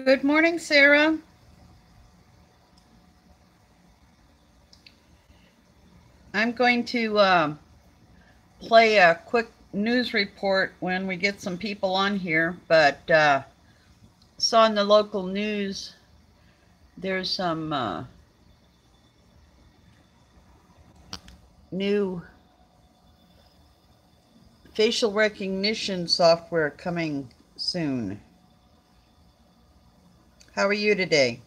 Good morning, Sarah. I'm going to play a quick news report when we get some people on here, but saw in the local news there's some new facial recognition software coming soon. How are you today?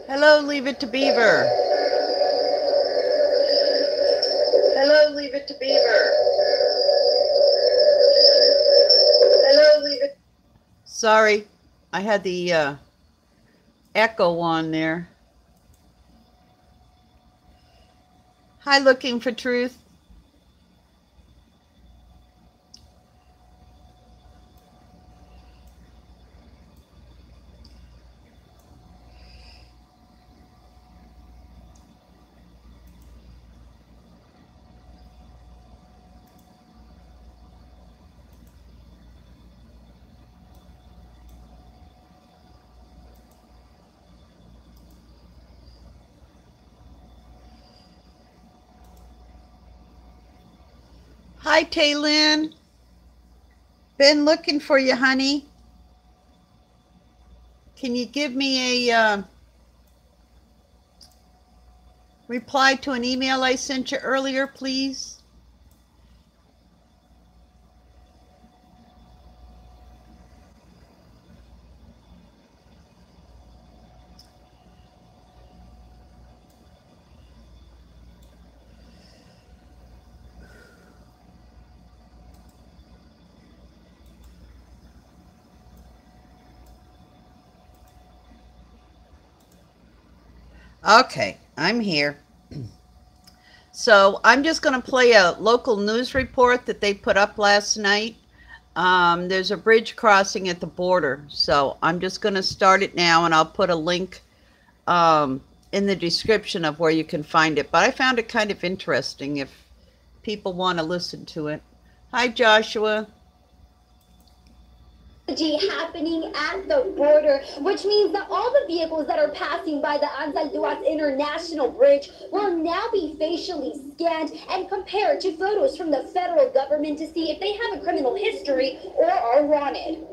Hello, Leave It to Beaver. Hello, Leave It to Beaver. Hello, Leave It. Sorry, I had the echo on there. Hi, Looking for Truth. Hi, Taylin. Been looking for you, honey. Can you give me a reply to an email I sent you earlier, please? Okay, I'm here. So I'm just going to play a local news report that they put up last night. There's a bridge crossing at the border. So I'm just going to start it now, and I'll put a link in the description of where you can find it. But I found it kind of interesting if people want to listen to it. Hi, Joshua. Happening at the border, which means that all the vehicles that are passing by the Anzalduas International Bridge will now be facially scanned and compared to photos from the federal government to see if they have a criminal history or are wanted.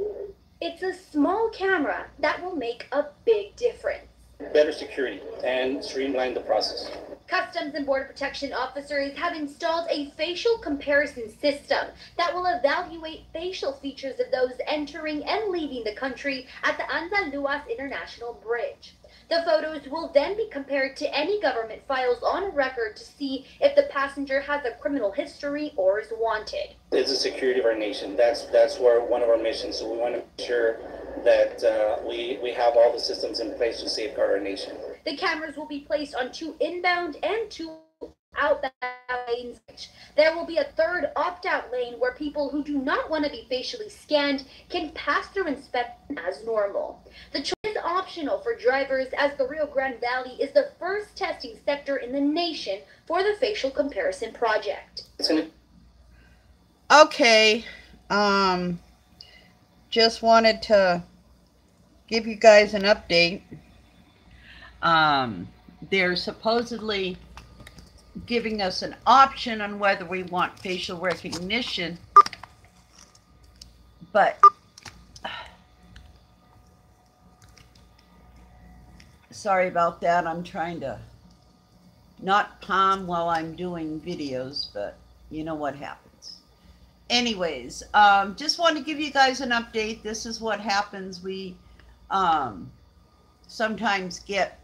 It's a small camera that will make a big difference. Better security and streamline the process. Customs and Border Protection officers have installed a facial comparison system that will evaluate facial features of those entering and leaving the country at the Anzalduas International Bridge. The photos will then be compared to any government files on record to see if the passenger has a criminal history or is wanted. It's the security of our nation. That's where one of our missions. So we want to make sure that we have all the systems in place to safeguard our nation. The cameras will be placed on 2 inbound and 2 outbound lanes. There will be a third opt-out lane where people who do not want to be facially scanned can pass through inspection as normal. The choice is optional for drivers, as the Rio Grande Valley is the first testing sector in the nation for the facial comparison project. Okay, just wanted to give you guys an update. They're supposedly giving us an option on whether we want facial recognition, but sorry about that. I'm trying to not palm while I'm doing videos, but you know what happens. Anyways, just wanted to give you guys an update. This is what happens. We sometimes get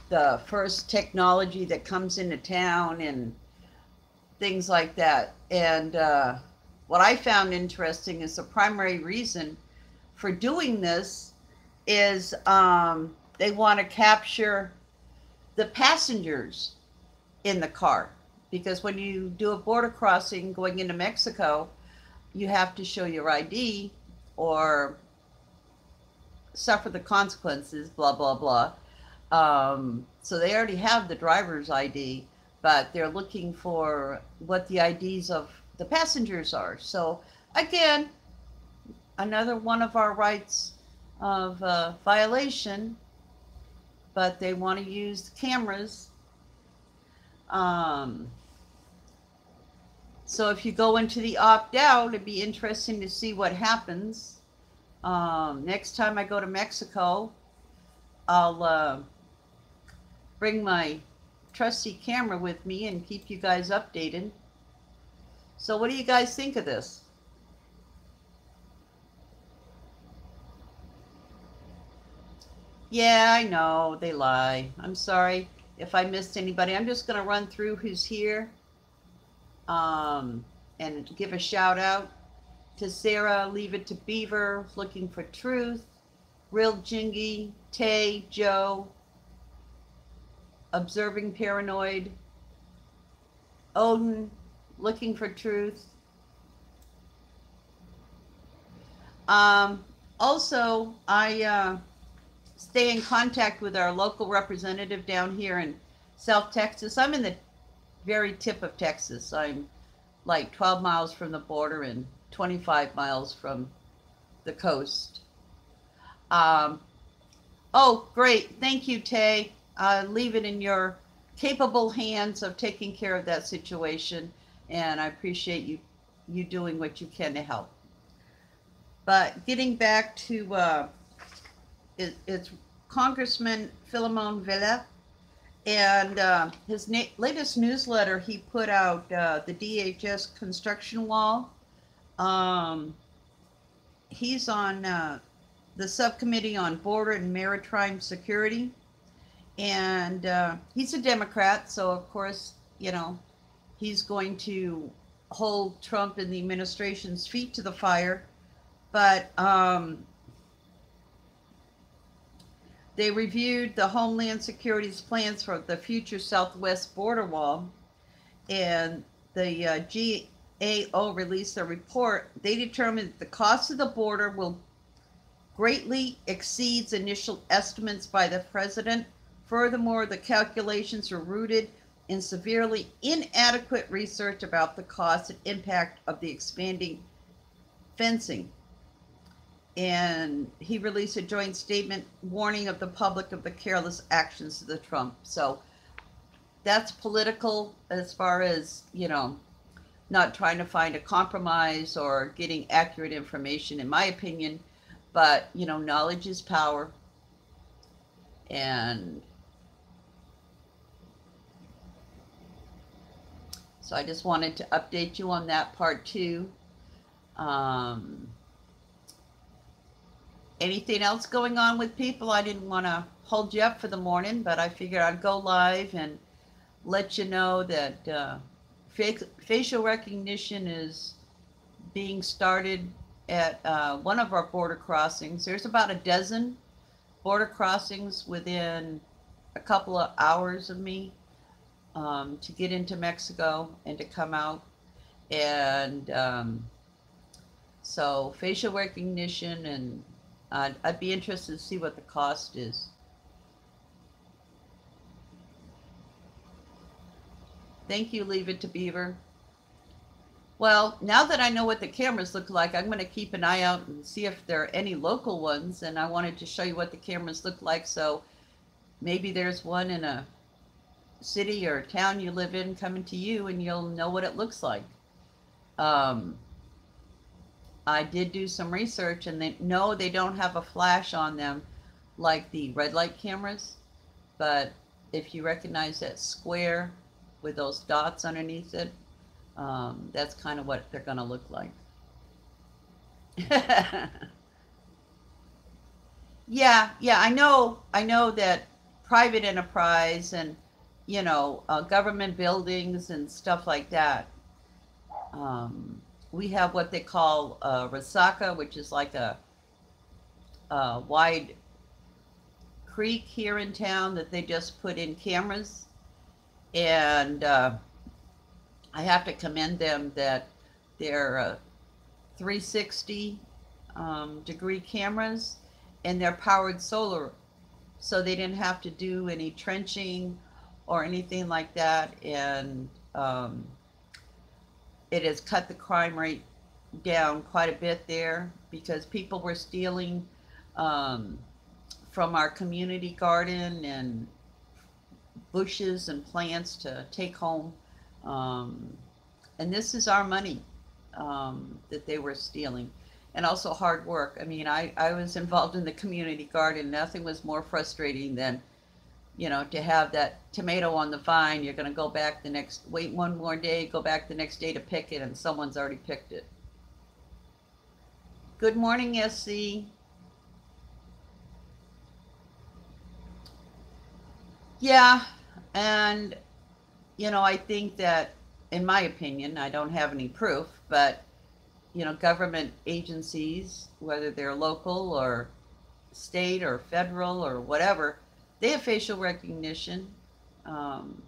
the first technology that comes into town and things like that. And what I found interesting is the primary reason for doing this is they want to capture the passengers in the car. Because when you do a border crossing going into Mexico, you have to show your ID or suffer the consequences, blah, blah, blah. So they already have the driver's ID, but they're looking for what the IDs of the passengers are. So again, another one of our rights of violation, but they want to use the cameras. So if you go into the opt-out, it'd be interesting to see what happens. Next time I go to Mexico, I'll bring my trusty camera with me and keep you guys updated. So what do you guys think of this? Yeah, I know, they lie. I'm sorry if I missed anybody. I'm just going to run through who's here and give a shout out to Sarah, Leave It to Beaver, Looking for Truth, Real Jingy, Tay, Joe, Observing Paranoid, Odin, Looking for Truth. Also, I stay in contact with our local representative down here in South Texas. I'm in the very tip of Texas. I'm like 12 miles from the border and 25 miles from the coast. Oh, great. Thank you, Tay. Leave it in your capable hands of taking care of that situation. And I appreciate you doing what you can to help. But getting back to it's Congressman Philemon Villa, and his latest newsletter, he put out the DHS construction wall. He's on the subcommittee on border and maritime security, and he's a Democrat, so of course, you know, he's going to hold Trump and the administration's feet to the fire. But they reviewed the Homeland Security's plans for the future southwest border wall, and the GAO released a report. They determined that the cost of the border will greatly exceeds initial estimates by the president. Furthermore, the calculations are rooted in severely inadequate research about the cost and impact of the expanding fencing. And he released a joint statement warning of the public of the careless actions of the Trump. So that's political as far as, you know, not trying to find a compromise or getting accurate information, in my opinion. But, you know, knowledge is power. And so I just wanted to update you on that part too. Anything else going on with people? I didn't want to hold you up for the morning, but I figured I'd go live and let you know that facial recognition is being started at one of our border crossings. There's about a dozen border crossings within a couple of hours of me to get into Mexico and to come out. And so facial recognition, and I'd be interested to see what the cost is. Thank you, Leave It to Beaver. Well, now that I know what the cameras look like, I'm going to keep an eye out and see if there are any local ones. And I wanted to show you what the cameras look like. So maybe there's one in a city or town you live in coming to you, and you'll know what it looks like. I did do some research, and they don't have a flash on them like the red light cameras. But if you recognize that square with those dots underneath it, that's kind of what they're going to look like. Yeah, I know that private enterprise and, you know, government buildings and stuff like that. We have what they call Resaca, which is like a wide creek here in town that they just put in cameras. And I have to commend them that they're 360 degree cameras, and they're powered solar, so they didn't have to do any trenching or anything like that. And it has cut the crime rate down quite a bit there, because people were stealing um, from our community garden and bushes and plants to take home. Um, and this is our money that they were stealing. And also hard work. I mean, I was involved in the community garden. Nothing was more frustrating than, to have that tomato on the vine. You're going to go back wait one more day, go back the next day to pick it, and someone's already picked it. Good morning, SC. Yeah, and I think that, in my opinion, I don't have any proof, but government agencies, whether they're local or state or federal or whatever, they have facial recognition. Um,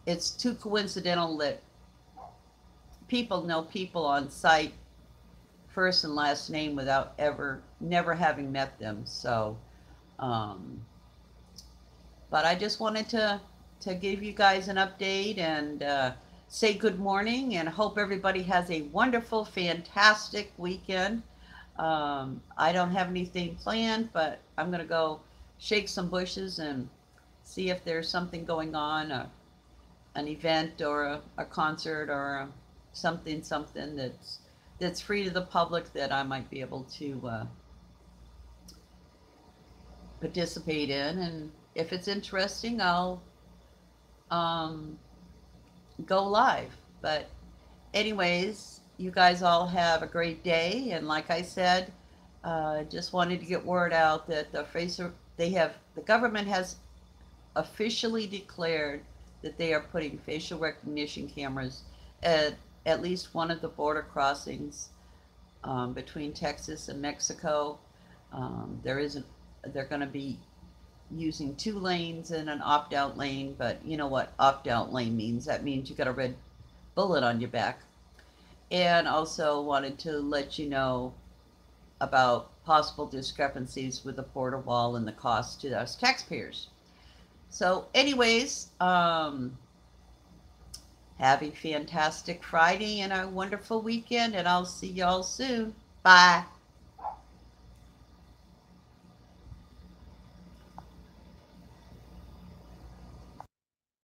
it's too coincidental that people know people on site, first and last name, without never having met them. So, um, but I just wanted to give you guys an update and say good morning, and hope everybody has a wonderful, fantastic weekend. I don't have anything planned, but I'm going to go shake some bushes and see if there's something going on, an event or a concert or something that's free to the public that I might be able to participate in. And if it's interesting, I'll um, go live. But anyways, you guys all have a great day. And like I said, just wanted to get word out that the government has officially declared that they are putting facial recognition cameras at least one of the border crossings between Texas and Mexico. They're going to be using 2 lanes and an opt-out lane, but you know what opt-out lane means. That means you got a red bullet on your back. And also wanted to let you know about possible discrepancies with the border wall and the cost to us taxpayers. So anyways, have a fantastic Friday and a wonderful weekend, and I'll see y'all soon. Bye.